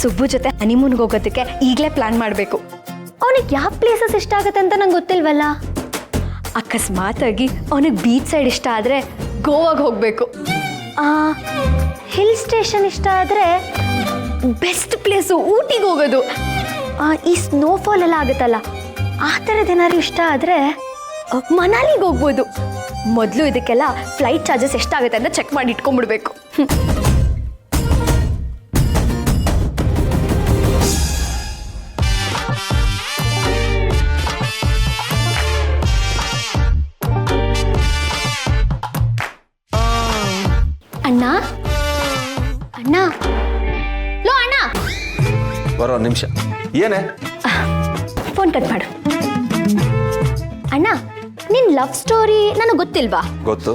ಸುಬ್ಬು ಜೊತೆ ಹನಿಮೂನ್ಗೆ ಹೋಗೋದಕ್ಕೆ ಈಗಲೇ ಪ್ಲಾನ್ ಮಾಡಬೇಕು. ಅವನಿಗೆ ಯಾವ ಪ್ಲೇಸಸ್ ಇಷ್ಟ ಆಗುತ್ತೆ ಅಂತ ನಂಗೆ ಗೊತ್ತಿಲ್ವಲ್ಲ. ಅಕಸ್ಮಾತಾಗಿ ಅವನಿಗೆ ಬೀಚ್ ಸೈಡ್ ಇಷ್ಟ ಆದರೆ ಗೋವಾಗೆ ಹೋಗಬೇಕು. ಹಿಲ್ ಸ್ಟೇಷನ್ ಇಷ್ಟ ಆದರೆ ಬೆಸ್ಟ್ ಪ್ಲೇಸು ಊಟಿಗೆ ಹೋಗೋದು. ಈ ಸ್ನೋಫಾಲ್ ಎಲ್ಲ ಆಗುತ್ತಲ್ಲ, ಆ ಥರದ್ದು ಏನಾದ್ರು ಇಷ್ಟ ಆದರೆ ಮನಾಲಿಗೆ ಹೋಗ್ಬೋದು. ಮೊದಲು ಇದಕ್ಕೆಲ್ಲ ಫ್ಲೈಟ್ ಚಾರ್ಜಸ್ ಎಷ್ಟಾಗುತ್ತೆ ಅಂತ ಚೆಕ್ ಮಾಡಿ ಇಟ್ಕೊಂಡ್ಬಿಡ್ಬೇಕು. ಅಣ್ಣ ಅಣ್ಣ ಲೋ ಅಣ್ಣ, ಬರೋ ನಿಮಿಷ. ಏನೇ? ಫೋನ್ ಕಟ್ ಮಾಡು. ಅಣ್ಣ, ನಿನ್ ಲವ್ ಸ್ಟೋರಿ ನನಗೆ ಗೊತ್ತಿಲ್ವಾ? ಗೊತ್ತು.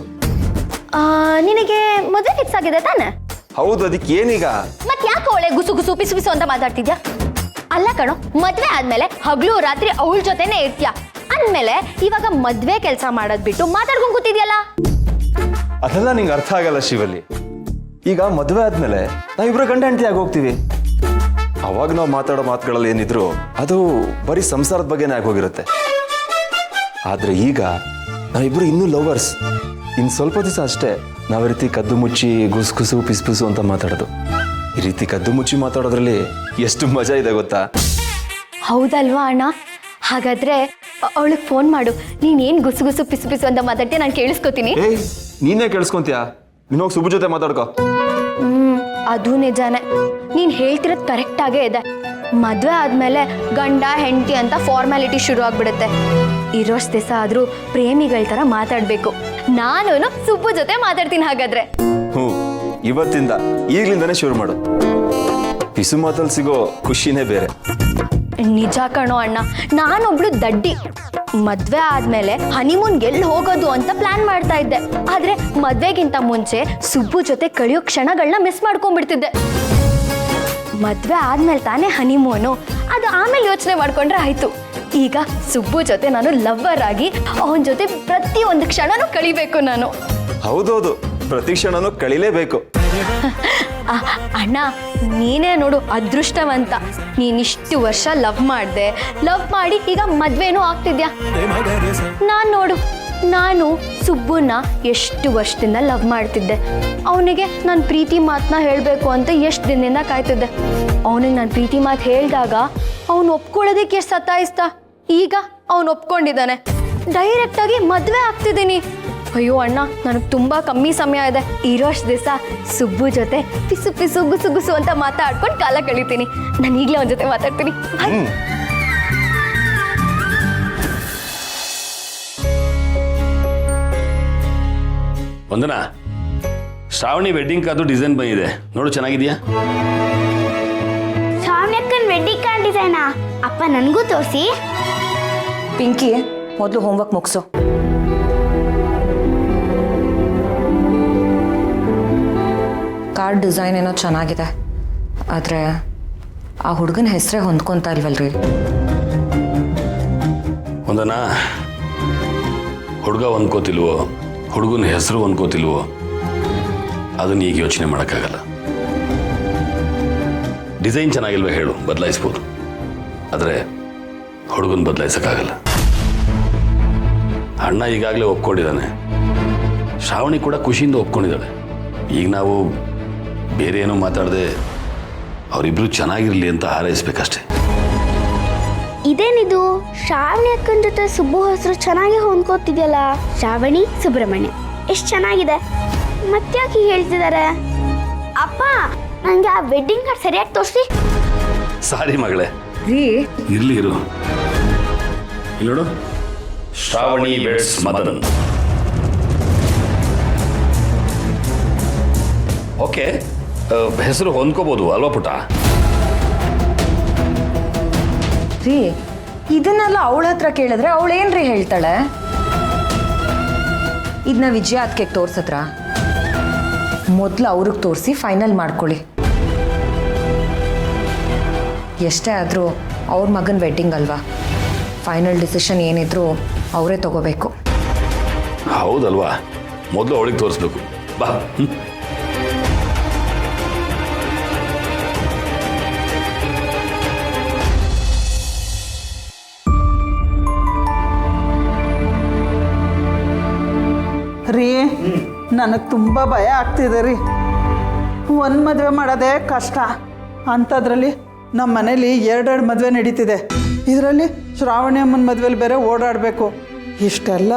ನಿನಗೆ ಮದುವೆ ಫಿಕ್ಸ್ ಆಗಿದೆ ತಾನೆ? ಹೌದು. ಅದಕ್ಕೆ ಏನೀಗ? ಮತ್ ಯಾಕೆ ಅವಳೆ ಗುಸು ಗುಸು ಪಿಸು ಪಿಸು ಅಂತ ಮಾತಾಡ್ತಿದ್ಯಾ? ಅಲ್ಲ ಕಣೋ, ಮದ್ವೆ ಆದ್ಮೇಲೆ ಹಗಲು ರಾತ್ರಿ ಅವಳ ಜೊತೆನೆ ಇರ್ತೀಯ ಅಂದ್ಮೇಲೆ ಇವಾಗ ಮದ್ವೆ ಕೆಲಸ ಮಾಡೋದ್ ಬಿಟ್ಟು ಮಾತಾಡ್ಕೊಂಡ್ ಕೂತಿದ್ಯಲ್ಲ. ಅದೆಲ್ಲ ನಿಂಗೆ ಅರ್ಥ ಆಗಲ್ಲ ಶಿವಲ್ಲಿ. ಈಗ ಮದುವೆ ಆದ್ಮೇಲೆ ನಾವಿಬ್ರು ಗಂಡ ಹೆಂಡತಿ ಆಗಿ ಹೋಗ್ತೀವಿ. ಅವಾಗ ನಾವು ಮಾತಾಡೋ ಮಾತುಗಳಲ್ಲಿ ಏನಿದ್ರು ಅದು ಬರೀ ಸಂಸಾರದ ಬಗ್ಗೆನೇ ಆಗೋಗಿರುತ್ತೆ. ಆದ್ರೆ ಈಗ ನಾವಿಬ್ರು ಇನ್ನೂ ಲವರ್ಸ್. ಇನ್ನು ಸ್ವಲ್ಪ ದಿವಸ ಅಷ್ಟೇ ನಾವ್ ರೀತಿ ಕದ್ದು ಮುಚ್ಚಿ ಗುಸುಗುಸು ಪಿಸ್ಪಿಸು ಅಂತ ಮಾತಾಡೋದು. ಈ ರೀತಿ ಕದ್ದು ಮುಚ್ಚಿ ಮಾತಾಡೋದ್ರಲ್ಲಿ ಎಷ್ಟು ಮಜಾ ಇದೆ ಗೊತ್ತಾ? ಹೌದಲ್ವಾ ಅಣ್ಣ? ಹಾಗಾದ್ರೆ ಅವಳಿಗೆ ಫೋನ್ ಮಾಡು. ನೀನೇನ್ ಗುಸು ಗುಸು ಪಿಸು ಪಿಸು ಅಂತ ಮಾತಾಡ್ತೀಯ, ನಾನು ಕೇಳಿಸ್ಕೊತೀನಿ. ನೀನೇ ಕೇಳಿಸ್ಕೊಂತೀಯ? ನೀನ್ ಹೋಗಿ ಸುಬ್ಬು ಜೊತೆ ಮಾತಾಡ್ಕೋ. ಅದು ನಿಜಾನೇ, ನೀನ್ ಹೇಳ್ತಿರೋದು ಕರೆಕ್ಟ್ ಆಗೇ ಇದೆ. ಮದ್ವೆ ಆದ್ಮೇಲೆ ಗಂಡ ಹೆಂಡತಿ ಅಂತ ಫಾರ್ಮ್ಯಾಲಿಟಿ ಶುರು ಆಗ್ಬಿಡುತ್ತೆ. ಇರೋಷ್ಟು ದಿವಸ ಆದ್ರೂ ಪ್ರೇಮಿಗಳ ತರ ಮಾತಾಡ್ಬೇಕು. ನಾನು ಸುಬ್ಬು ಜೊತೆ ಮಾತಾಡ್ತೀನಿ ಹಾಗಾದ್ರೆ. ಇವತ್ತಿಂದ ಈಗ್ಲಿಂದಾನೇ ಶುರು ಮಾಡು. ಪಿಸು ಮಾತಲ್ಲಿ ಸಿಗೋ ಖುಷಿನೇ ಬೇರೆ. ನಿಜ ಕಣೋ ಅಣ್ಣ, ನಾನೊಬ್ಳು ದಡ್ಡಿ. ಮದ್ವೆ ಆದ್ಮೇಲೆ ಹನಿಮೂನ್ಗೆ ಎಲ್ಲಿ ಹೋಗೋದು ಅಂತ ಪ್ಲಾನ್ ಮಾಡ್ತಾ ಇದ್ದೆ. ಆದ್ರೆ ಮದ್ವೆಗಿಂತ ಮುಂಚೆ ಸುಬ್ಬು ಜೊತೆ ಕಳೆಯೋ ಕ್ಷಣಗಳನ್ನ ಮಿಸ್ ಮಾಡ್ಕೊಂಡ್ಬಿಡ್ತಿದ್ದೆ. ಮದ್ವೆ ಆದ್ಮೇಲೆ ತಾನೇ ಹನಿಮೂನು, ಅದು ಆಮೇಲೆ ಯೋಚನೆ ಮಾಡ್ಕೊಂಡ್ರೆ ಆಯ್ತು. ಈಗ ಸುಬ್ಬು ಜೊತೆ ನಾನು ಲವ್ವರ್ ಆಗಿ ಅವನ ಜೊತೆ ಪ್ರತಿ ಒಂದು ಕ್ಷಣನೂ ಕಳಿಬೇಕು ನಾನು. ಹೌದೌದು, ಪ್ರತಿ ಕ್ಷಣನೂ ಕಳಿಲೇಬೇಕು. ಅಣ್ಣ, ನೀನೇ ನೋಡು ಅದೃಷ್ಟವಂತ. ನೀನಿಷ್ಟು ವರ್ಷ ಲವ್ ಮಾಡಿ ಈಗ ಮದ್ವೆನೂ ಆಗ್ತಿದ್ಯಾ. ನಾನು ಸುಬ್ಬುನ ಎಷ್ಟು ವರ್ಷದಿಂದ ಲವ್ ಮಾಡ್ತಿದ್ದೆ. ಅವನಿಗೆ ನಾನು ಪ್ರೀತಿ ಮಾತನ್ನ ಹೇಳಬೇಕು ಅಂತ ಎಷ್ಟು ದಿನದಿಂದ ಕಾಯ್ತಿದ್ದೆ. ಅವನಿಗೆ ನಾನು ಪ್ರೀತಿ ಮಾತು ಹೇಳಿದಾಗ ಅವನು ಒಪ್ಕೊಳ್ಳೋದಕ್ಕೆ ಎಷ್ಟು ಸತಾಯಿಸ್ತಾ. ಈಗ ಅವನು ಒಪ್ಕೊಂಡಿದ್ದಾನೆ. ಡೈರೆಕ್ಟಾಗಿ ಮದುವೆ ಆಗ್ತಿದ್ದೀನಿ. ಅಯ್ಯೋ ಅಣ್ಣ, ನನಗೆ ತುಂಬ ಕಮ್ಮಿ ಸಮಯ ಇದೆ. ಇರೋಷ್ಟು ದಿವಸ ಸುಬ್ಬು ಜೊತೆ ಪಿಸು ಪಿಸು ಗುಸು ಗುಸು ಅಂತ ಮಾತಾಡ್ಕೊಂಡು ಕಾಲ ಕಳಿತೀನಿ. ನಾನು ಈಗಲೇ ಅವನ ಜೊತೆ ಮಾತಾಡ್ತೀನಿ. ವಂದನಾ, ಶ್ರಾವಣಿ ವೆಡ್ಡಿಂಗ್ ಕಾರ್ಡು ಡಿಸೈನ್ ಬಂದಿದೆ ನೋಡು, ಚೆನ್ನಾಗಿದೆಯಾ? ಶ್ರಾವಣಿ ಅಕ್ಕನ ವೆಡ್ಡಿಂಗ್ ಕಾರ್ಡ್ ಡಿಸೈನಾ? ಅಪ್ಪ ನನಗೂ ತೋರಿಸಿ. ಪಿಂಕಿ, ಮೊದಲು ಹೋಮ್ವರ್ಕ್ ಮುಗಿಸು. ಕಾರ್ಡ್ ಡಿಸೈನ್ ಏನೋ ಚೆನ್ನಾಗಿದೆ, ಆದರೆ ಆ ಹುಡುಗನ ಹೆಸರೇ ಹೊಂದ್ಕೊಂತ ಇಲ್ವಲ್ರಿ? ವಂದನಾ, ಹುಡುಗ ಹೊಂದ್ಕೋತಿಲ್ವೋ, ಹುಡುಗನ ಹೆಸರು ಹೊಂದ್ಕೋತಿಲ್ವೋ, ಅದನ್ನ ಈಗ ಯೋಚನೆ ಮಾಡೋಕ್ಕಾಗಲ್ಲ. ಡಿಸೈನ್ ಚೆನ್ನಾಗಿಲ್ವೇ ಹೇಳು, ಬದಲಾಯಿಸ್ಬೋದು. ಆದರೆ ಹುಡುಗನ ಬದಲಾಯಿಸೋಕ್ಕಾಗಲ್ಲ. ಅಣ್ಣ ಈಗಾಗಲೇ ಒಪ್ಕೊಂಡಿದ್ದಾನೆ, ಶ್ರಾವಣಿ ಕೂಡ ಖುಷಿಯಿಂದ ಒಪ್ಕೊಂಡಿದ್ದಾಳೆ. ಈಗ ನಾವು ಬೇರೆ ಏನೂ ಮಾತಾಡದೆ ಅವರಿಬ್ರು ಚೆನ್ನಾಗಿರಲಿ ಅಂತ ಹಾರೈಸ್ಬೇಕಷ್ಟೆ. ಇದೇನಿದು? ಶ್ರಾವಣಿ ಅಕ್ಕನ ಜೊತೆ ಸುಬ್ಬು ಹೆಸರು ಚೆನ್ನಾಗಿ ಹೊಂದ್ಕೋತಿದ್ಯಲ್ಲ. ಶ್ರಾವಣಿ ಸುಬ್ರಹ್ಮಣ್ಯ, ಎಷ್ಟು ಚೆನ್ನಾಗಿದೆ. ಮತ್ತ್ಯಾಕೆ ಹೇಳ್ತಿದ್ದಾರೆ? ಅಪ್ಪ, ನನಗೆ ಆ ವೆಡ್ಡಿಂಗ್ ಕಾರ್ಡ್ ಸರಿಯಾಗಿ ತೋರಿಸಿ. ಸಾರಿ ಮಗಳೇ, ಇರ್ಲಿ ಇರು. ಇಲ್ಲಿ ನೋಡು, ಶ್ರಾವಣಿ ವೆಡ್ಸ್ ಮದನ್. ಓಕೆ, ಹೆಸರು ಹೊಂದ್ಕೋಬಹುದು ಅಲ್ವಾ ಪುಟ? ರೀ, ಇದನ್ನೆಲ್ಲ ಅವಳ ಹತ್ರ ಕೇಳಿದ್ರೆ ಅವಳೇನ್ರಿ ಹೇಳ್ತಾಳೆ? ಇದನ್ನ ವಿಜಯ ಅದಕ್ಕೆ ತೋರ್ಸತ್ರ? ಮೊದಲು ಅವ್ರಿಗೆ ತೋರಿಸಿ ಫೈನಲ್ ಮಾಡ್ಕೊಳ್ಳಿ. ಎಷ್ಟೇ ಆದರೂ ಅವ್ರ ಮಗನ ವೆಡ್ಡಿಂಗ್ ಅಲ್ವಾ, ಫೈನಲ್ ಡಿಸಿಷನ್ ಏನಿದ್ರು ಅವರೇ ತಗೋಬೇಕು. ಹೌದಲ್ವಾ? ಮೊದಲು ಅವಳಿಗೆ ತೋರಿಸ್ಬೇಕು. ಬಾ. ರೀ ನನಗೆ ತುಂಬ ಭಯ ಆಗ್ತಿದೆ ರೀ. ಒಂದು ಮದುವೆ ಮಾಡೋದೇ ಕಷ್ಟ, ಅಂಥದ್ರಲ್ಲಿ ನಮ್ಮ ಮನೇಲಿ ಎರಡೆರಡು ಮದುವೆ ನಡೀತಿದೆ. ಇದರಲ್ಲಿ ಶ್ರಾವಣಿ ಅಮ್ಮನ ಮದುವೆಲಿ ಬೇರೆ ಓಡಾಡಬೇಕು. ಇಷ್ಟೆಲ್ಲ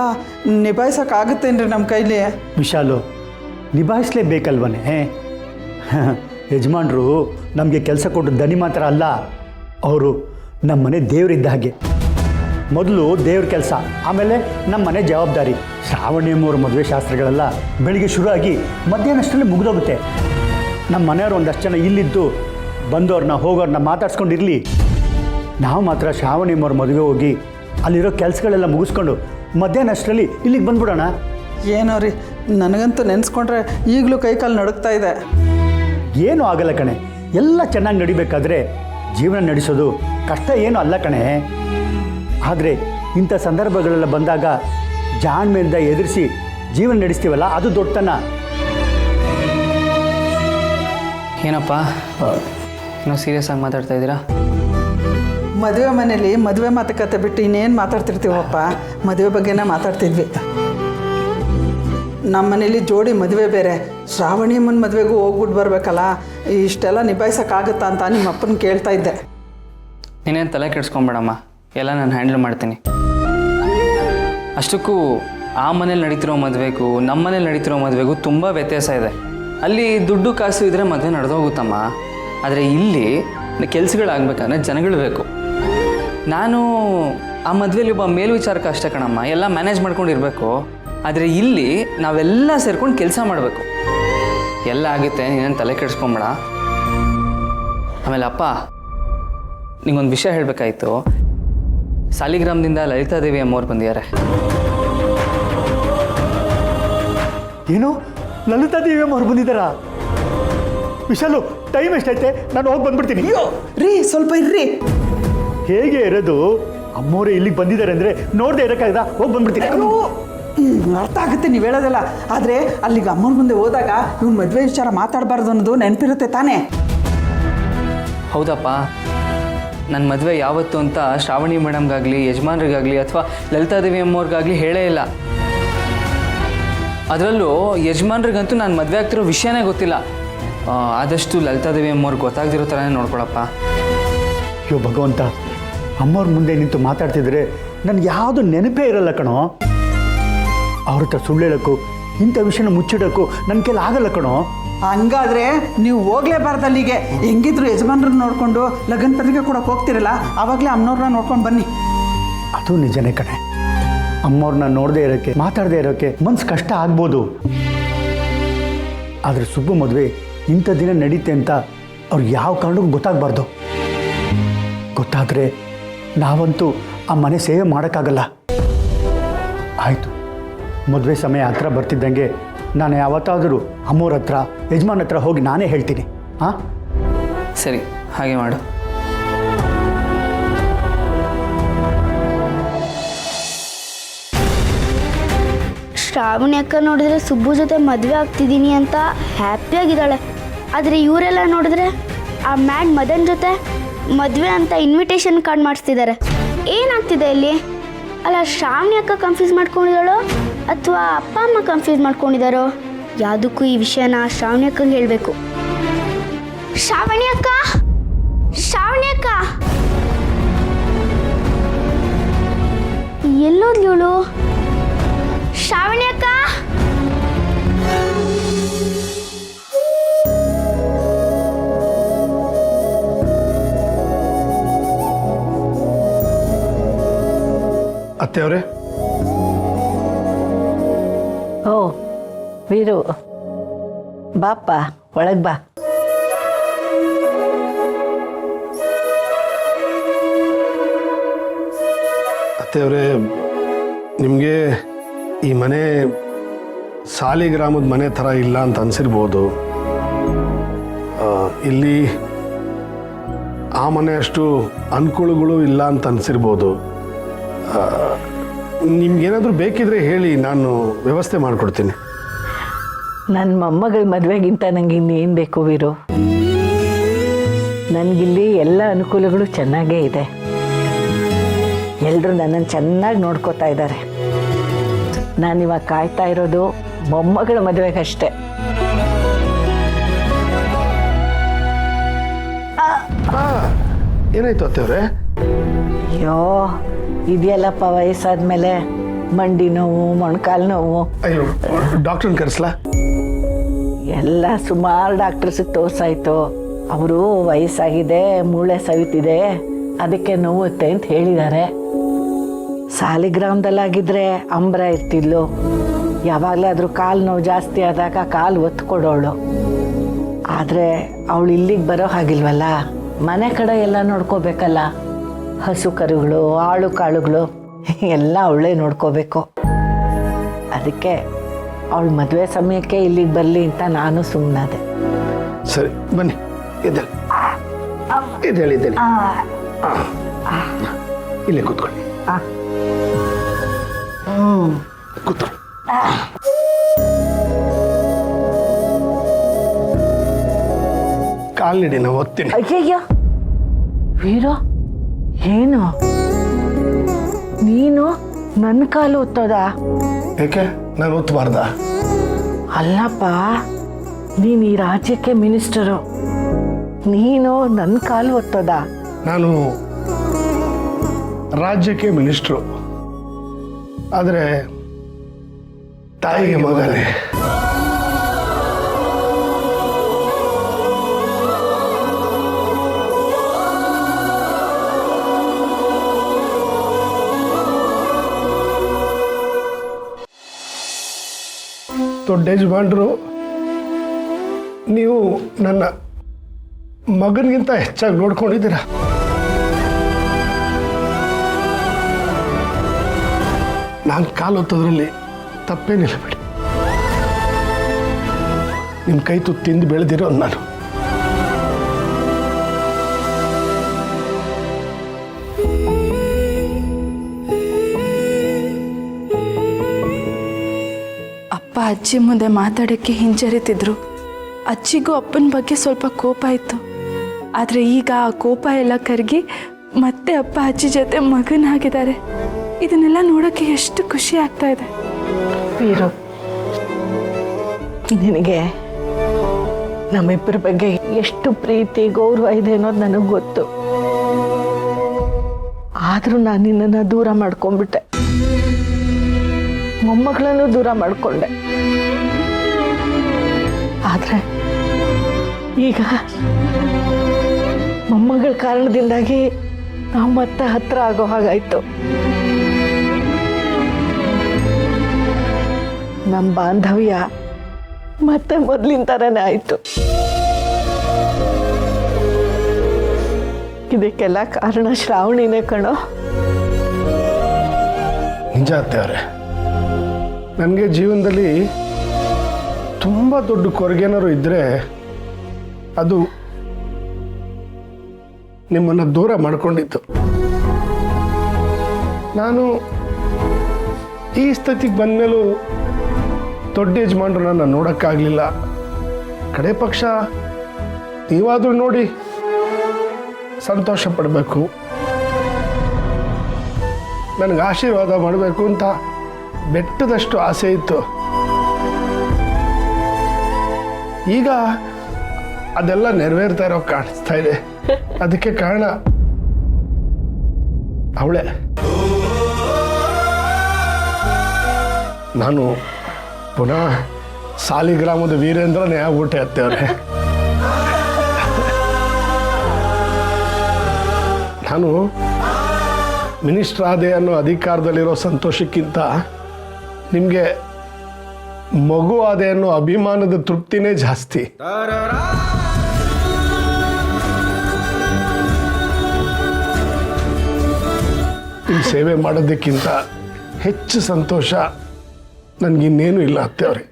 ನಿಭಾಯಿಸೋಕ್ಕಾಗುತ್ತೇನ್ರಿ ನಮ್ಮ ಕೈಲಿ? ವಿಶಾಲು, ನಿಭಾಯಿಸಲೇಬೇಕಲ್ವನೇ. ಯಜಮಾನ್ರು ನಮಗೆ ಕೆಲಸ ಕೊಟ್ಟು ದನಿ ಮಾತ್ರ ಅಲ್ಲ, ಅವರು ನಮ್ಮ ಮನೆ ದೇವರಿದ್ದ ಹಾಗೆ. ಮೊದಲು ದೇವ್ರ ಕೆಲಸ, ಆಮೇಲೆ ನಮ್ಮ ಮನೆ ಜವಾಬ್ದಾರಿ. ಶ್ರಾವಣಿ ಅಮ್ಮವ್ರ ಮದುವೆ ಶಾಸ್ತ್ರಗಳೆಲ್ಲ ಬೆಳಿಗ್ಗೆ ಶುರುವಾಗಿ ಮಧ್ಯಾಹ್ನಷ್ಟರಲ್ಲಿ ಮುಗಿದೋಗುತ್ತೆ. ನಮ್ಮ ಮನೆಯವರು ಒಂದಷ್ಟು ಜನ ಇಲ್ಲಿದ್ದು ಬಂದವ್ರನ್ನ ಹೋಗೋರನ್ನ ಮಾತಾಡ್ಸ್ಕೊಂಡಿರಲಿ. ನಾವು ಮಾತ್ರ ಶ್ರಾವಣಿ ಅಮ್ಮವ್ರ ಮದುವೆ ಹೋಗಿ ಅಲ್ಲಿರೋ ಕೆಲಸಗಳೆಲ್ಲ ಮುಗಿಸ್ಕೊಂಡು ಮಧ್ಯಾಹ್ನಷ್ಟರಲ್ಲಿ ಇಲ್ಲಿಗೆ ಬಂದ್ಬಿಡೋಣ. ಏನೋ ರೀ, ನನಗಂತೂ ನೆನೆಸ್ಕೊಂಡ್ರೆ ಈಗಲೂ ಕೈಕಾಲು ನಡುಗ್ತಾ ಇದೆ. ಏನೂ ಆಗಲ್ಲ ಕಣೆ, ಎಲ್ಲ ಚೆನ್ನಾಗಿ ನಡಿಬೇಕಾದ್ರೆ ಜೀವನ ನಡೆಸೋದು ಕಷ್ಟ ಏನೂ ಅಲ್ಲ ಕಣೆ. ಆದರೆ ಇಂಥ ಸಂದರ್ಭಗಳೆಲ್ಲ ಬಂದಾಗ ಜಾಣ್ಮೆಯಿಂದ ಎದುರಿಸಿ ಜೀವನ ನಡೆಸ್ತೀವಲ್ಲ, ಅದು ದೊಡ್ಡತನ. ಏನಪ್ಪ ಇನ್ನೂ ಸೀರಿಯಸ್ ಆಗಿ ಮಾತಾಡ್ತಾ ಇದ್ದೀರಾ? ಮದುವೆ ಮನೇಲಿ ಮದುವೆ ಮಾತುಕತೆ ಬಿಟ್ಟು ಇನ್ನೇನು ಮಾತಾಡ್ತಿರ್ತೀವಪ್ಪ, ಮದುವೆ ಬಗ್ಗೆನೇ ಮಾತಾಡ್ತಿದ್ವಿ. ನಮ್ಮ ಮನೇಲಿ ಜೋಡಿ ಮದುವೆ ಬೇರೆ, ಶ್ರಾವಣಿ ಅಮ್ಮನ ಮದುವೆಗೂ ಹೋಗ್ಬಿಟ್ಟು ಬರಬೇಕಲ್ಲ, ಇಷ್ಟೆಲ್ಲ ನಿಭಾಯಿಸೋಕ್ಕಾಗುತ್ತಾ ಅಂತ ನಿಮ್ಮ ಅಪ್ಪನ ಕೇಳ್ತಾ ಇದ್ದೆ. ನೀನೇನು ತಲೆ ಕೆಡಿಸ್ಕೊಂಬೇಡಮ್ಮ, ಎಲ್ಲ ನಾನು ಹ್ಯಾಂಡಲ್ ಮಾಡ್ತೀನಿ. ಅಷ್ಟಕ್ಕೂ ಆ ಮನೇಲಿ ನಡೀತಿರೋ ಮದುವೆಗೂ ನಮ್ಮ ಮನೇಲಿ ನಡೀತಿರೋ ಮದುವೆಗೂ ತುಂಬ ವ್ಯತ್ಯಾಸ ಇದೆ. ಅಲ್ಲಿ ದುಡ್ಡು ಕಾಸು ಇದ್ದರೆ ಮದುವೆ ನಡೆದೋಗುತ್ತಮ್ಮ. ಆದರೆ ಇಲ್ಲಿ ಕೆಲಸಗಳಾಗಬೇಕಂದ್ರೆ ಜನಗಳು ಬೇಕು. ನಾನು ಆ ಮದುವೆಲಿ ಒಬ್ಬ ಮೇಲ್ವಿಚಾರಕ ಅಷ್ಟೇ ಕಣಮ್ಮ, ಎಲ್ಲ ಮ್ಯಾನೇಜ್ ಮಾಡ್ಕೊಂಡಿರ್ಬೇಕು. ಆದರೆ ಇಲ್ಲಿ ನಾವೆಲ್ಲ ಸೇರ್ಕೊಂಡು ಕೆಲಸ ಮಾಡಬೇಕು. ಎಲ್ಲ ಆಗುತ್ತೆ, ನೀನೇನು ತಲೆ ಕೆಡಿಸ್ಕೊಂಬೇಡ. ಆಮೇಲೆ ಅಪ್ಪ, ನಿಂಗೊಂದು ವಿಷಯ ಹೇಳಬೇಕಾಯಿತು. ಸಾಲಿಗ್ರಾಮದಿಂದ ಲಲಿತಾದೇವಿ ಅಮ್ಮವ್ರು ಬಂದಿದ್ದಾರೆ. ಏನು, ಲಲಿತಾದೇವಿ ಅಮ್ಮವ್ರು ಬಂದಿದ್ದಾರಾ? ವಿಶಾಲು, ಟೈಮ್ ಎಷ್ಟೈತೆ? ನಾನು ಹೋಗಿ ಬಂದ್ಬಿಡ್ತೀನಿ. ಅಯ್ಯೋ ರೀ, ಸ್ವಲ್ಪ ಇರ್ರಿ. ಹೇಗೆ ಇರೋದು? ಅಮ್ಮೋರೇ ಇಲ್ಲಿಗೆ ಬಂದಿದ್ದಾರೆ ಅಂದರೆ ನೋಡದೆ ಇರೋಕ್ಕಾಗದ? ಹೋಗಿ ಬಂದ್ಬಿಡ್ತೀನಿ. ಅಯ್ಯೋ, ಅರ್ಥ ಆಗುತ್ತೆ ನೀವು ಹೇಳೋದಲ್ಲ. ಆದರೆ ಅಲ್ಲಿಗೆ ಅಮ್ಮನ ಮುಂದೆ ಹೋದಾಗ ಇವ್ನು ಮದುವೆ ವಿಚಾರ ಮಾತಾಡಬಾರ್ದು ಅನ್ನೋದು ನೆನಪಿರುತ್ತೆ ತಾನೇ? ಹೌದಪ್ಪ, ನನ್ನ ಮದುವೆ ಯಾವತ್ತು ಅಂತ ಶ್ರಾವಣಿ ಮೇಡಮ್ಗಾಗಲಿ ಯಜಮಾನ್ರಿಗಾಗಲಿ ಅಥವಾ ಲಲಿತಾದೇವಿ ಅಮ್ಮವ್ರಿಗಾಗಲಿ ಹೇಳೇ ಇಲ್ಲ. ಅದರಲ್ಲೂ ಯಜಮಾನ್ರಿಗಂತೂ ನಾನು ಮದುವೆ ಆಗ್ತಿರೋ ವಿಷಯನೇ ಗೊತ್ತಿಲ್ಲ. ಆದಷ್ಟು ಲಲಿತಾದೇವಿ ಅಮ್ಮವ್ರಿಗೆ ಗೊತ್ತಾಗ್ದಿರೋ ಥರನೇ ನೋಡ್ಕೊಳಪ್ಪ. ಅಯ್ಯೋ ಭಗವಂತ, ಅಮ್ಮವ್ರ ಮುಂದೆ ನಿಂತು ಮಾತಾಡ್ತಿದ್ರೆ ನನಗೆ ಯಾವುದು ನೆನಪೇ ಇರಲ್ಲ ಕಣೋ. ಅವ್ರ ಹತ್ರ ಸುಳ್ಳು ಹೇಳೋಕ್ಕೂ ಇಂಥ ವಿಷಯನ ಮುಚ್ಚಿಡೋಕ್ಕೂ ನನ್ನ ಕೈಲಿ ಆಗಲ್ಲ ಕಣೋ. ಹಂಗಾದ್ರೆ ನೀವು ಹೋಗ್ಲೇಬಾರ್ದು ಅಲ್ಲಿಗೆ. ಹೆಂಗಿದ್ರು ಯಜಮಾನ್ರನ್ನ ನೋಡಿಕೊಂಡು ಲಗ್ನ ಪತ್ರಿಕೆ ಕೊಡೋಕೆ ಹೋಗ್ತಿರಲ್ಲ, ಆವಾಗಲೇ ಅಮ್ಮನವ್ರನ್ನ ನೋಡ್ಕೊಂಡು ಬನ್ನಿ. ಅದು ನಿಜನೇ ಕಣೆ. ಅಮ್ಮವ್ರನ್ನ ನೋಡದೆ ಇರೋಕ್ಕೆ, ಮಾತಾಡದೆ ಇರೋಕ್ಕೆ ಮನ್ಸು ಕಷ್ಟ ಆಗ್ಬೋದು. ಆದರೆ ಸುಬ್ಬು ಮದುವೆ ಇಂಥ ದಿನ ನಡೀತೆ ಅಂತ ಅವ್ರಿಗೆ ಯಾವ ಕಾರಣಕ್ಕೂ ಗೊತ್ತಾಗಬಾರ್ದು. ಗೊತ್ತಾದರೆ ನಾವಂತೂ ಆ ಮನೆ ಸೇವೆ ಮಾಡೋಕ್ಕಾಗಲ್ಲ. ಆಯಿತು, ಮದುವೆ ಸಮಯ ಹತ್ರ ಬರ್ತಿದ್ದಂಗೆ ನಾನು ಯಾವತ್ತಾದರೂ ಅಮ್ಮವ್ರ ಹತ್ರ ಯಜಮಾನ್ ಹತ್ರ ಹೋಗಿ ನಾನೇ ಹೇಳ್ತೀನಿ. ಹಾಂ, ಸರಿ, ಹಾಗೆ ಮಾಡು. ಶ್ರಾವಣಿ ಅಕ್ಕ ನೋಡಿದ್ರೆ ಸುಬ್ಬು ಜೊತೆ ಮದುವೆ ಆಗ್ತಿದ್ದೀನಿ ಅಂತ ಹ್ಯಾಪಿಯಾಗಿದ್ದಾಳೆ. ಆದರೆ ಇವರೆಲ್ಲ ನೋಡಿದ್ರೆ ಆ ಮ್ಯಾಡ್ ಮದನ್ ಜೊತೆ ಮದುವೆ ಅಂತ ಇನ್ವಿಟೇಷನ್ ಕಾರ್ಡ್ ಮಾಡಿಸ್ತಿದ್ದಾರೆ. ಏನಾಗ್ತಿದೆ ಇಲ್ಲಿ? ಅಲ್ಲ, ಶ್ರಾವಣಿ ಅಕ್ಕ ಕನ್ಫ್ಯೂಸ್ ಮಾಡ್ಕೊಂಡಿದ್ದಾಳೋ ಅಥವಾ ಅಪ್ಪ ಅಮ್ಮ ಕನ್ಫ್ಯೂಸ್ ಮಾಡ್ಕೊಂಡಿದ್ದಾರೋ? ಯಾವುದಕ್ಕೂ ಈ ವಿಷಯನ ಶ್ರಾವಣಿ ಅಕ್ಕಂಗೆ ಹೇಳಬೇಕು. ಶ್ರಾವಣಿ ಅಕ್ಕ, ಶ್ರಾವಣಿ ಅಕ್ಕ ಎಲ್ಲೋದ್ಲು ಇವಳು? ಶ್ರಾವಣಿ ಅಕ್ಕ, ಅತ್ತೆಯವರೇ. ಓ ವೀರು, ಬಾಪ್ಪ ಒಳಗೆ ಬಾ. ಅತ್ತೆಯವರೇ, ನಿಮಗೆ ಈ ಮನೆ ಸಾಲಿಗ್ರಾಮದ ಮನೆ ಥರ ಇಲ್ಲ ಅಂತ ಅನಿಸಿರ್ಬೋದು. ಇಲ್ಲಿ ಆ ಮನೆ ಅಷ್ಟು ಅನುಕೂಲಗಳು ಇಲ್ಲ ಅಂತ ಅನಿಸಿರ್ಬೋದು. ನಿಮ್ಗೇನಾದರೂ ಬೇಕಿದ್ರೆ ಹೇಳಿ, ನಾನು ವ್ಯವಸ್ಥೆ ಮಾಡಿಕೊಡ್ತೀನಿ. ನನ್ನ ಮೊಮ್ಮಗಳ ಮದುವೆಗಿಂತ ನನಗೆ ಇನ್ನೇನು ಬೇಕು ವೀರು? ನನಗಿಲ್ಲಿ ಎಲ್ಲ ಅನುಕೂಲಗಳು ಚೆನ್ನಾಗೇ ಇದೆ. ಎಲ್ಲರೂ ನನ್ನನ್ನು ಚೆನ್ನಾಗಿ ನೋಡ್ಕೋತಾ ಇದ್ದಾರೆ. ನಾನಿವಾಗ ಕಾಯ್ತಾ ಇರೋದು ಮೊಮ್ಮಗಳ ಮದುವೆಗಷ್ಟೇ. ಏನಾಯ್ತು ಅತ್ತೆಯವ್ರೆ? ಅಯ್ಯೋ ಇದೆಯಲ್ಲಪ್ಪ, ವಯಸ್ಸಾದ್ಮೇಲೆ ಮಂಡಿ ನೋವು, ಮೊಣಕಾಲು ನೋವು ಅಯ್ಯೋ, ಡಾಕ್ಟ್ರನ್ನ ಕರೆಸ್ಲಾ? ಎಲ್ಲ ಸುಮಾರು ಡಾಕ್ಟರ್ಸಿಗೆ ತೋರ್ಸಾಯ್ತು. ಅವರು ವಯಸ್ಸಾಗಿದೆ, ಮೂಳೆ ಸವಿತಿದೆ, ಅದಕ್ಕೆ ನೋವುತ್ತೆ ಅಂತ ಹೇಳಿದ್ದಾರೆ. ಸಾಲಿಗ್ರಾಮದಲ್ಲಾಗಿದ್ರೆ ಅಂಬ್ರ ಇರ್ತಿದ್ಲು. ಯಾವಾಗಲಾದ್ರೂ ಕಾಲು ನೋವು ಜಾಸ್ತಿ ಆದಾಗ ಕಾಲು ಒತ್ತು ಕೊಡೋಳು. ಆದರೆ ಅವಳು ಇಲ್ಲಿಗೆ ಬರೋ ಹಾಗಿಲ್ವಲ್ಲ, ಮನೆ ಕಡೆ ಎಲ್ಲ ನೋಡ್ಕೋಬೇಕಲ್ಲ. ಹಸು ಕರುಗಳು, ಆಳು ಕಾಳುಗಳು ಎಲ್ಲ ಅವಳೇ ನೋಡ್ಕೋಬೇಕು. ಅದಕ್ಕೆ ಅವಳ ಮದುವೆ ಸಮಯಕ್ಕೆ ಇಲ್ಲಿಗೆ ಬರಲಿ ಅಂತ ನಾನು ಸುಮ್ಮನಾದೆ. ಸರಿ ಬನ್ನಿ, ಇದ್ದೇಳಿ ಇದ್ದೇಳಿ ಇದ್ದೇಳಿ. ಇಲ್ಲೇ ಕೂತ್ಕೊಳ್ಳಿ. ಕೂತ್ಕೊಳ್ಳಿ. ಕಾಲು ನೀಡಿ, ನಾವು ಓದ್ತೀನಿ. ಅಯ್ಯಯ್ಯ ವೀರೋ, ಏನು ನೀನು ನನ್ನ ಕಾಲು ಒತ್ತೋದ? ಏಕೆ, ನಾನು ಓದ್ಬಾರ್ದ? ಅಲ್ಲಪ್ಪ, ನೀನು ಈ ರಾಜ್ಯಕ್ಕೆ ಮಿನಿಸ್ಟರು, ನೀನು ನನ್ನ ಕಾಲು ಒತ್ತೋದ? ನಾನು ರಾಜ್ಯಕ್ಕೆ ಮಿನಿಸ್ಟ್ರು, ಆದರೆ ತಾಯಿಗೆ ಮಗನೇ. ದೊಡ್ಡ ಯಜಮಾನ್ರು, ನೀವು ನನ್ನ ಮಗನಿಗಿಂತ ಹೆಚ್ಚಾಗಿ ನೋಡ್ಕೊಂಡಿದ್ದೀರಾ. ನಾನು ಕಾಲು ಹೊತ್ತೋದ್ರಲ್ಲಿ ತಪ್ಪೇನಿಲ್ಲ ಬಿಡಿ. ನಿಮ್ಮ ಕೈ ತುತ್ತು ತಿಂದು ಬೆಳೆದಿರೋ ನಾನು. ಅಪ್ಪ ಅಜ್ಜಿ ಮುಂದೆ ಮಾತಾಡೋಕ್ಕೆ ಹಿಂಜರಿತಿದ್ರು. ಅಜ್ಜಿಗೂ ಅಪ್ಪನ ಬಗ್ಗೆ ಸ್ವಲ್ಪ ಕೋಪ ಇತ್ತು. ಆದರೆ ಈಗ ಆ ಕೋಪ ಎಲ್ಲ ಕರಗಿ ಮತ್ತೆ ಅಪ್ಪ ಅಜ್ಜಿ ಜೊತೆ ಮಗನಾಗಿದ್ದಾರೆ. ಇದನ್ನೆಲ್ಲ ನೋಡೋಕ್ಕೆ ಎಷ್ಟು ಖುಷಿ ಆಗ್ತಾ ಇದೆ. ವೀರು, ನಿನಗೆ ನಮ್ಮಿಬ್ಬರ ಬಗ್ಗೆ ಎಷ್ಟು ಪ್ರೀತಿ ಗೌರವ ಇದೆ ಅನ್ನೋದು ನನಗೆ ಗೊತ್ತು. ಆದರೂ ನಾನು ನಿನ್ನನ್ನು ದೂರ ಮಾಡ್ಕೊಂಡ್ಬಿಟ್ಟೆ, ಮೊಮ್ಮಗಳನ್ನು ದೂರ ಮಾಡಿಕೊಂಡೆ. ಆದರೆ ಈಗ ಮೊಮ್ಮಗಳ ಕಾರಣದಿಂದಾಗಿ ನಾವು ಮತ್ತೆ ಹತ್ರ ಆಗೋ ಹಾಗಾಯ್ತು. ನಮ್ಮ ಬಾಂಧವ್ಯ ಮತ್ತೆ ಮೊದಲಿನ ಥರನೇ ಆಯಿತು. ಇದಕ್ಕೆಲ್ಲ ಕಾರಣ ಶ್ರಾವಣಿನೇ ಕಣೋ. ನಿಜ ಅತ್ತೆಯವರೇ, ನನಗೆ ಜೀವನದಲ್ಲಿ ತುಂಬ ದೊಡ್ಡ ಕೊರಗೇನಾದ್ರು ಇದ್ದರೆ ಅದು ನಿಮ್ಮನ್ನು ದೂರ ಮಾಡಿಕೊಂಡಿತ್ತು. ನಾನು ಈ ಸ್ಥಿತಿಗೆ ಬಂದಮೇಲೂ ದೊಡ್ಡ ಯಜಮಾನ್ರು ನನ್ನ ನೋಡೋಕ್ಕಾಗಲಿಲ್ಲ. ಕಡೆ ಪಕ್ಷ ನೀವಾದರೂ ನೋಡಿ ಸಂತೋಷ ಪಡಬೇಕು, ನನಗೆ ಆಶೀರ್ವಾದ ಮಾಡಬೇಕು ಅಂತ ಬೆಟ್ಟದಷ್ಟು ಆಸೆ ಇತ್ತು. ಈಗ ಅದೆಲ್ಲ ನೆರವೇರ್ತಾ ಇರೋ ಕಾಣಿಸ್ತಾ ಇದೆ. ಅದಕ್ಕೆ ಕಾರಣ ಅವಳೇ. ನಾನು ಪುನಃ ಸಾಲಿಗ್ರಾಮದ ವೀರೇಂದ್ರನೇ ಆಗ್ಬಿಟ್ಟೆ ಅತ್ತೆಯವ್ರೆ. ನಾನು ಮಿನಿಸ್ಟರ್ ಆದೆ ಅನ್ನೋ ಅಧಿಕಾರದಲ್ಲಿರೋ ಸಂತೋಷಕ್ಕಿಂತ ನಿಮಗೆ ಮಗು ಆದೆ ಅನ್ನೋ ಅಭಿಮಾನದ ತೃಪ್ತಿನೇ ಜಾಸ್ತಿ. ಈ ಸೇವೆ ಮಾಡೋದಕ್ಕಿಂತ ಹೆಚ್ಚು ಸಂತೋಷ ನನಗಿನ್ನೇನು ಇಲ್ಲ ಅತ್ತೆಯವ್ರೆ.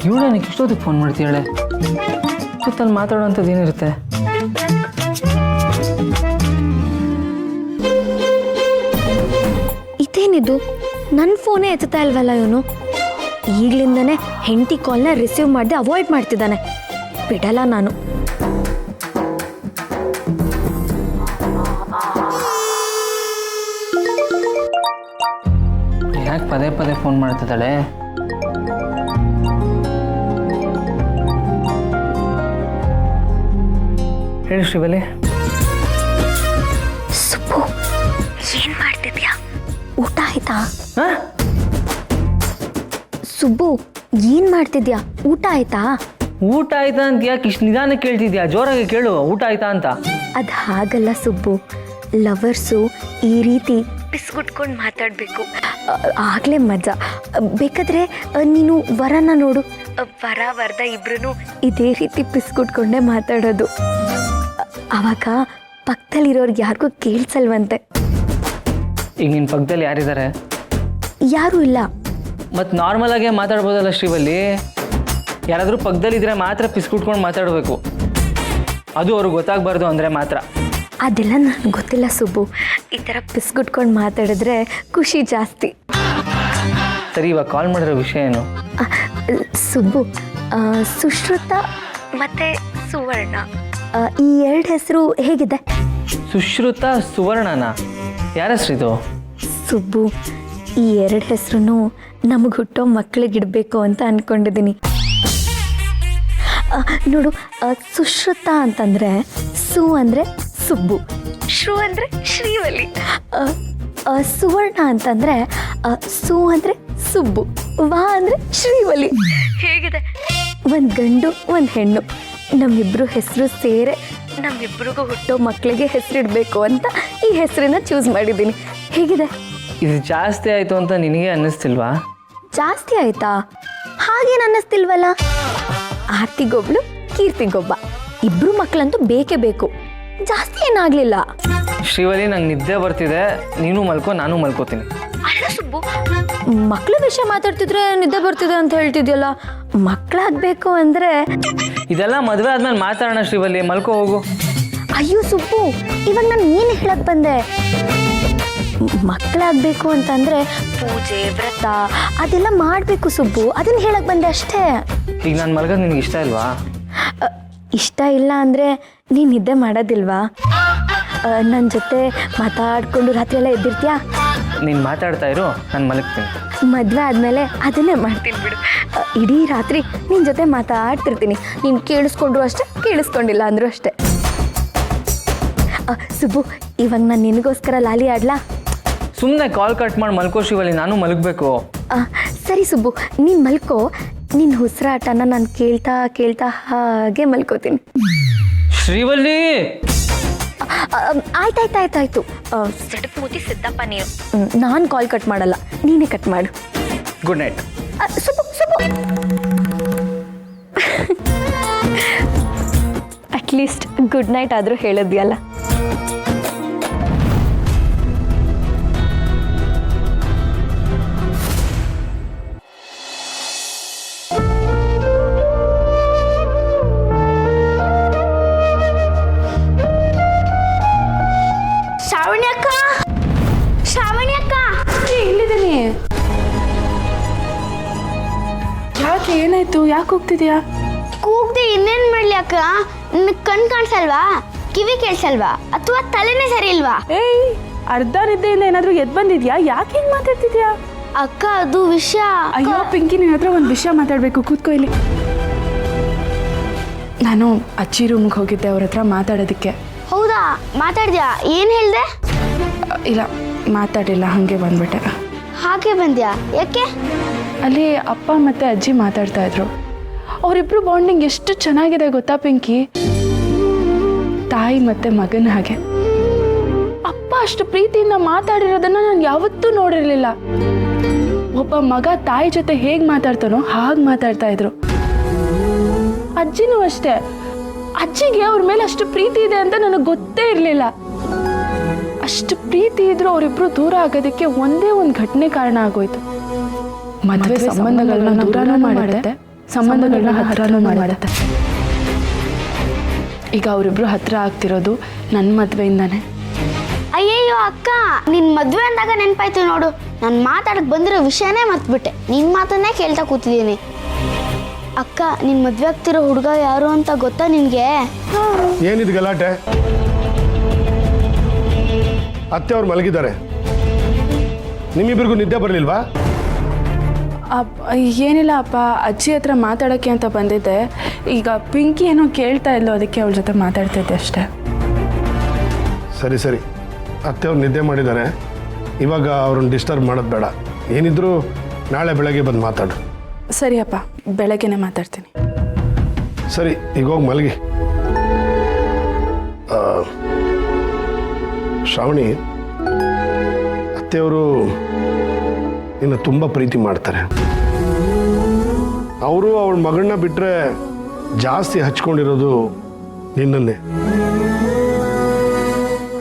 ಇವಳು ನನಗೆ ಇಷ್ಟೊತ್ತಿಗೆ ಫೋನ್ ಮಾಡ್ತೀಯಾಳೆ? ಹುಚ್ಚುತ್ತಲ್ಲಿ ಮಾತಾಡೋವಂಥದ್ದು ಏನಿರುತ್ತೆ? ಇದೇನಿದು ನನ್ನ ಫೋನೇ ಎತ್ತುತ್ತಾ ಇಲ್ವಲ್ಲ ಇವನು. ಈಗಲಿಂದನೇ ಹೆಂಡತಿ ಕಾಲ್ನ ರಿಸೀವ್ ಮಾಡದೆ ಅವಾಯ್ಡ್ ಮಾಡ್ತಿದ್ದಾನೆ. ಬಿಡಲ್ಲ ನಾನು. ಯಾಕೆ ಪದೇ ಪದೇ ಫೋನ್ ಮಾಡ್ತಿದ್ದಾಳೆ? ಹೇಳಿ ಶ್ರೀವಲ್ಲಿ. ಸುಬ್ಬು, ಏನ್ ಮಾಡ್ತಿದ್ಯಾ? ಊಟ ಆಯ್ತಾ? ಸುಬ್ಬು, ಏನ್ ಮಾಡ್ತಿದ್ಯಾ? ಊಟ ಆಯ್ತಾ? ಊಟ ಆಯ್ತಾ ಅಂತ ಯಾಕೆ ಇಷ್ಟು ನಿಧಾನ ಕೇಳ್ತಿದ್ಯಾ? ಜೋರಾಗಿ ಕೇಳು, ಊಟ ಆಯ್ತಾ ಅಂತ. ಅದು ಹಾಗಲ್ಲ ಸುಬ್ಬು, ಲವರ್ಸು ಈ ರೀತಿ ಪಿಸ್ಗುಟ್ಕೊಂಡು ಮಾತಾಡಬೇಕು, ಆಗಲೇ ಮಜಾ. ಬೇಕಾದ್ರೆ ನೀನು ವರನ ನೋಡು, ವರ ವರದ ಇಬ್ರು ಇದೇ ರೀತಿ ಪಿಸ್ಗುಟ್ಕೊಂಡೇ ಮಾತಾಡೋದು. ಆವಾಗ ಪಕ್ಕದಲ್ಲಿರೋರ್ಗೆ ಯಾರಿಗೂ ಕೇಳಿಸಲ್ವಂತೆ. ಈಗ ನಿನ್ನ ಪಕ್ಕದಲ್ಲಿ ಯಾರಿದ್ದಾರೆ? ಯಾರೂ ಇಲ್ಲ. ಮತ್ತು ನಾರ್ಮಲ್ ಆಗೇ ಮಾತಾಡ್ಬೋದಲ್ಲ ಶ್ರೀವಲ್ಲಿ. ಯಾರಾದರೂ ಪಕ್ಕದಲ್ಲಿದ್ದರೆ ಮಾತ್ರ ಪಿಸ್ಕುಟ್ಕೊಂಡು ಮಾತಾಡಬೇಕು, ಅದು ಅವ್ರಿಗೆ ಗೊತ್ತಾಗಬಾರ್ದು ಅಂದರೆ ಮಾತ್ರ. ಅದೆಲ್ಲ ನನಗೆ ಗೊತ್ತಿಲ್ಲ ಸುಬ್ಬು. ಈ ಥರ ಪಿಸ್ಗುಟ್ಕೊಂಡು ಮಾತಾಡಿದ್ರೆ ಖುಷಿ ಜಾಸ್ತಿ. ಸರಿ, ಇವಾಗ ಕಾಲ್ ಮಾಡಿರೋ ವಿಷಯ ಏನು? ಸುಬ್ಬು, ಸುಶ್ರುತ ಮತ್ತು ಸುವರ್ಣ ಈ ಎರಡು ಹೆಸರು ಹೇಗಿದೆ? ಸುಶ್ರುತ ಸುವರ್ಣನ? ಯಾರ ಹೆಸರಿದು? ಸುಬ್ಬು, ಈ ಎರಡು ಹೆಸರು ನಮಗೆ ಹುಟ್ಟೋ ಮಕ್ಕಳಿಗಿಡಬೇಕು ಅಂತ ಅಂದ್ಕೊಂಡಿದ್ದೀನಿ. ನೋಡು, ಸುಶ್ರುತ ಅಂತಂದರೆ ಸು ಅಂದರೆ ಸುಬ್ಬು, ಶ್ರು ಅಂದರೆ ಶ್ರೀವಲ್ಲಿ, ಸುವರ್ಣ ಅಂತಂದರೆ ಸು ಅಂದರೆ ಸುಬ್ಬು, ವಾ ಅಂದರೆ ಶ್ರೀವಲ್ಲಿ. ಹೇಗಿದೆ? ಒಂದು ಗಂಡು ಒಂದು ಹೆಣ್ಣು, ನಮ್ಮಿಬ್ಬರು ಹೆಸರು ಸೇರೆ ನಮ್ಮಿಬ್ರಿಗೂ ಹುಟ್ಟೋ ಮಕ್ಕಳಿಗೆ ಹೆಸರಿಡಬೇಕು ಅಂತ ಈ ಹೆಸರನ್ನ ಚೂಸ್ ಮಾಡಿದ್ದೀನಿ. ಹೇಗಿದೆ? ಇದು ಜಾಸ್ತಿ ಆಯಿತು ಅಂತ ನಿನಗೆ ಅನ್ನಿಸ್ತಿಲ್ವಾ? ಜಾಸ್ತಿ ಆಯ್ತಾ? ಹಾಗೇನು ಅನ್ನಿಸ್ತಿಲ್ವಲ್ಲ. ಆರ್ತಿಗೊಬ್ಳು, ಕೀರ್ತಿಗೊಬ್ಬ, ಇಬ್ರು ಮಕ್ಕಳಂತೂ ಬೇಕೇ ಬೇಕು. ಜಾಸ್ತಿ ಏನಾಗಲಿಲ್ಲ. ಶ್ರೀವಲ್ಲಿ, ನಂಗೆ ನಿದ್ದೆ ಬರ್ತಿದೆ, ನೀನು ಮಲ್ಕೋ, ನಾನು ಮಲ್ಕೋತೀನಿ. ಅಲ್ಲ ಸುಬ್ಬು, ಮಕ್ಕಳ ವಿಷಯ ಮಾತಾಡ್ತಿದ್ರೆ ನಿದ್ದೆ ಬರ್ತಿದೆ ಅಂತ ಹೇಳ್ತಿದ್ಯಲ್ಲ. ಮಕ್ಕಳಾಗಬೇಕು ಅಂದರೆ ಇದೆಲ್ಲ ಮದುವೆ ಆದ್ಮೇಲೆ ಮಾತಾಡೋಣ ಶ್ರೀವಲ್ಲಿ, ಮಲ್ಕೋ ಹೋಗು. ಅಯ್ಯೋ ಸುಬ್ಬು, ಇವಾಗ ನಾನು ಏನು ಹೇಳಕ್ ಬಂದೆ? ಮಕ್ಕಳಾಗಬೇಕು ಅಂತಂದರೆ ಪೂಜೆ ವ್ರತ ಅದೆಲ್ಲ ಮಾಡಬೇಕು ಸುಬ್ಬು, ಅದನ್ನು ಹೇಳಕ್ ಬಂದೆ ಅಷ್ಟೇ. ಈಗ ನಾನು ಮಲ್ಗೋದು ನಿನಗೆ ಇಷ್ಟ ಇಲ್ವಾ? ಇಷ್ಟ ಇಲ್ಲ ಅಂದರೆ ನೀನು ನಿದ್ದೆ ಮಾಡೋದಿಲ್ವಾ? ನನ್ನ ಜೊತೆ ಮಾತಾಡ್ಕೊಂಡು ರಾತ್ರಿ ಎಲ್ಲ ಎದ್ದಿರ್ತೀಯಾ? ನೀನು ಮಾತಾಡ್ತಾ ಇರು, ನಾನು ಮಲಗ್ತೀನಿ. ಮದುವೆ ಆದಮೇಲೆ ಅದನ್ನೇ ಮಾಡ್ತೀನಿ ಬಿಡು. ಇಡೀ ರಾತ್ರಿ ನಿನ್ನ ಜೊತೆ ಮಾತಾಡ್ತಿರ್ತೀನಿ. ನೀನು ಕೇಳಿಸ್ಕೊಂಡ್ರು ಅಷ್ಟೇ, ಕೇಳಿಸ್ಕೊಂಡಿಲ್ಲ ಅಂದರೂ ಅಷ್ಟೇ. ಸುಬ್ಬು, ಇವಾಗ ನಾನು ನಿನಗೋಸ್ಕರ ಲಾಲಿ ಆಡ್ಲಾ? ಸುಮ್ಮನೆ ಕಾಲ್ ಕಟ್ ಮಾಡಿ ಮಲ್ಕೋ ಶ್ರೀವಲ್ಲಿ, ನಾನು ಮಲಗಬೇಕು. ಸರಿ ಸುಬ್ಬು, ನೀನು ಮಲ್ಕೋ. ನಿನ್ನ ಉಸಿರಾಟನ ನಾನು ಕೇಳ್ತಾ ಕೇಳ್ತಾ ಹಾಗೆ ಮಲ್ಕೋತೀನಿ. ಶ್ರೀವಲ್ಲಿ, ಆಯ್ತಾಯ್ತಾಯ್ತಾಯ್ತು. ಸಡಪೂತಿ ಸಿದ್ದಪ್ಪ ನೀನು. ನಾನು ಕಾಲ್ ಕಟ್ ಮಾಡಲ್ಲ, ನೀನೇ ಕಟ್ ಮಾಡು. Good night. Subbu Subbu, at least good night ಆದರೂ ಹೇಳಿದ್ಯಲ್ಲ. ಯಾಕೆ, ಏನಾಯ್ತು? ಯಾಕೆ ಹೋಗ್ತಿದ್ಯಾ? ಕೂಗ್ದೆ ಇನ್ನೇನ್ ಮಾಡ್ಲಿ ಅಕ್ಕ? ನಿನಗೆ ಕಣ್ ಕಾಣಿಸಲ್ವಾ? ಕಿವಿ ಕೇಳಿಸಲ್ವಾ? ಅಥವಾ ತಲೆನೇ ಸರಿ ಇಲ್ವಾ? ಏಯ್, ಅರ್ಧ ನಿದ್ದೆಯಿಂದ ಏನಾದರೂ ಎದ್ದು ಬಂದಿದ್ಯಾ? ಯಾಕೆ ಹಿಂಗೆ ಮಾತಾಡ್ತಿದ್ಯಾ? ಅಕ್ಕ, ಅದು ವಿಷಯ. ಅಯ್ಯೋ ಪಿಂಕಿ, ನಿನ್ನ ಹತ್ರ ಒಂದು ವಿಷಯ ಮಾತಾಡಬೇಕು, ಕೂತ್ಕೋ ಇಲ್ಲಿ. ನಾನು ಅಜ್ಜಿ ರೂಮ್ಗೆ ಹೋಗಿದ್ದೆ ಅವ್ರ ಹತ್ರ ಮಾತಾಡೋದಕ್ಕೆ. ಹೌದಾ? ಮಾತಾಡ್ದ್ಯಾ? ಏನು ಹೇಳ್ದೆ? ಇಲ್ಲ, ಮಾತಾಡಿಲ್ಲ, ಹಾಗೆ ಬಂದ್ಬಿಟ್ಟೆ. ಹಾಗೆ ಬಂದ್ಯಾ? ಯಾಕೆ? ಅಲ್ಲಿ ಅಪ್ಪ ಮತ್ತು ಅಜ್ಜಿ ಮಾತಾಡ್ತಾ ಇದ್ರು. ಅವರಿಬ್ರು ಬಾಂಡಿಂಗ್ ಎಷ್ಟು ಚೆನ್ನಾಗಿದೆ ಗೊತ್ತಾ ಪಿಂಕಿ? ತಾಯಿ ಮತ್ತು ಮಗನ ಹಾಗೆ. ಅಪ್ಪ ಅಷ್ಟು ಪ್ರೀತಿಯಿಂದ ಮಾತಾಡಿರೋದನ್ನು ನಾನು ಯಾವತ್ತೂ ನೋಡಿರಲಿಲ್ಲ. ಒಬ್ಬ ಮಗ ತಾಯಿ ಜೊತೆ ಹೇಗೆ ಮಾತಾಡ್ತಾನೋ ಹಾಗೆ ಮಾತಾಡ್ತಾ ಇದ್ರು. ಅಜ್ಜಿನೂ ಅಷ್ಟೇ. ಅಜ್ಜಿಗೆ ಅವ್ರ ಮೇಲೆ ಅಷ್ಟು ಪ್ರೀತಿ ಇದೆ ಅಂತ ನನಗೆ ಗೊತ್ತೇ ಇರಲಿಲ್ಲ. ಅಷ್ಟು ಪ್ರೀತಿ ಇದ್ರೂ ಅವರಿಬ್ರು ದೂರ ಆಗೋದಕ್ಕೆ ಒಂದೇ ಒಂದು ಘಟನೆ ಕಾರಣ ಆಗೋಯ್ತು. ಮದುವೆ ಸಂಬಂಧಗಳನ್ನ ದೂರನೂ ಮಾಡುತ್ತೆ, ಸಂಬಂಧಗಳನ್ನ ಹತ್ರನೂ ಮಾಡುತ್ತೆ. ಈಗ ಅವರಿಬ್ರು ಹತ್ರ ಆಗ್ತಿರೋದು ನನ್ನ ಮದುವೆಯಿಂದಾನೆ. ಅಯ್ಯಯ್ಯೋ ಅಕ್ಕ, ನಿನ್ ಮದ್ವೆ ಅಂದಾಗ ನೆನಪಾಯ್ತು ನೋಡು. ನಾನು ಮಾತಾಡಕ್ ಬಂದಿರೋ ವಿಷಯನೇ ಮರ್ತ್ಬಿಟ್ಟೆ. ನಿನ್ ಮಾತನ್ನೇ ಕೇಳ್ತಾ ಕೂತಿದ್ದೀನಿ. ಅಕ್ಕ, ನಿನ್ ಮದ್ವೆ ಆಗ್ತಿರೋ ಹುಡುಗ ಯಾರು ಅಂತ ಗೊತ್ತಾ ನಿನ್ಗೆ? ಏನಿದು ಗಲಾಟೆ? ಅತ್ತೆ ಅವ್ರು ಮಲಗಿದ್ದಾರೆ, ನಿಮ್ಮಿಬ್ರಿಗೂ ನಿದ್ದೆ ಬರಲಿಲ್ವಾ? ಏನಿಲ್ಲ ಅಪ್ಪ, ಅಜ್ಜಿ ಹತ್ರ ಮಾತಾಡೋಕ್ಕೆ ಅಂತ ಬಂದಿದ್ದೆ. ಈಗ ಪಿಂಕಿ ಏನೋ ಕೇಳ್ತಾ ಇಲ್ಲೋ, ಅದಕ್ಕೆ ಅವಳ ಜೊತೆ ಮಾತಾಡ್ತಿದ್ದೆ ಅಷ್ಟೇ. ಸರಿ ಸರಿ, ಅತ್ತೆ ಅವ್ರು ನಿದ್ದೆ ಮಾಡಿದ್ದಾರೆ, ಇವಾಗ ಅವ್ರನ್ನ ಡಿಸ್ಟರ್ಬ್ ಮಾಡೋದು ಬೇಡ. ಏನಿದ್ರು ನಾಳೆ ಬೆಳಗ್ಗೆ ಬಂದು ಮಾತಾಡು. ಸರಿ ಅಪ್ಪ, ಬೆಳಗ್ಗೆನೆ ಮಾತಾಡ್ತೀನಿ. ಸರಿ, ಈಗ ಹೋಗಿ ಮಲಗಿ. ಶ್ರಾವಣಿ, ಅತ್ತೆಯವರು ನಿನ್ನ ತುಂಬ ಪ್ರೀತಿ ಮಾಡ್ತಾರೆ. ಅವರು ಅವಳ ಮಗಳನ್ನ ಬಿಟ್ಟರೆ ಜಾಸ್ತಿ ಹಚ್ಕೊಂಡಿರೋದು ನಿನ್ನನ್ನೇ.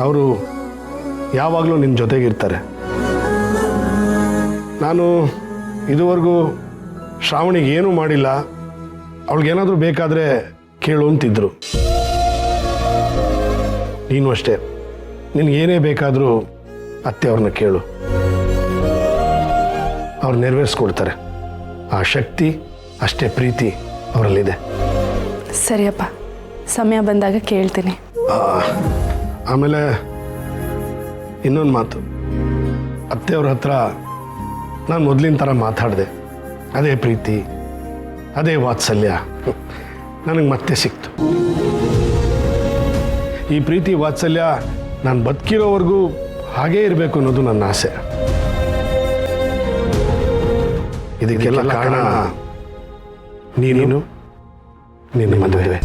ಅವರು ಯಾವಾಗಲೂ ನಿನ್ನ ಜೊತೆಗಿರ್ತಾರೆ. ನಾನು ಇದುವರೆಗೂ ಶ್ರಾವಣಿಗೆ ಏನೂ ಮಾಡಿಲ್ಲ, ಅವಳಿಗೇನಾದರೂ ಬೇಕಾದರೆ ಕೇಳು ಅಂತಿದ್ರು. ನೀನು ಅಷ್ಟೇ, ನಿನಗೇನೇ ಬೇಕಾದರೂ ಅತ್ತೆ ಅವ್ರನ್ನ ಕೇಳು, ಅವ್ರು ನೆರವೇರಿಸ್ಕೊಡ್ತಾರೆ. ಆ ಶಕ್ತಿ, ಅಷ್ಟೇ ಪ್ರೀತಿ ಅವರಲ್ಲಿದೆ. ಸರಿಯಪ್ಪ, ಸಮಯ ಬಂದಾಗ ಕೇಳ್ತೀನಿ. ಆಮೇಲೆ ಇನ್ನೊಂದು ಮಾತು, ಅತ್ತೆಯವ್ರ ಹತ್ರ ನಾನು ಮೊದಲಿನ ಥರ ಮಾತಾಡಿದೆ. ಅದೇ ಪ್ರೀತಿ, ಅದೇ ವಾತ್ಸಲ್ಯ ನನಗೆ ಮತ್ತೆ ಸಿಕ್ತು. ಈ ಪ್ರೀತಿ ವಾತ್ಸಲ್ಯ ನಾನು ಬದುಕಿರೋವರೆಗೂ ಹಾಗೇ ಇರಬೇಕು ಅನ್ನೋದು ನನ್ನ ಆಸೆ. ಇದಕ್ಕೆಲ್ಲ ಕಾರಣ ನೀನು, ನಿನ್ನ ಮದುವೆ.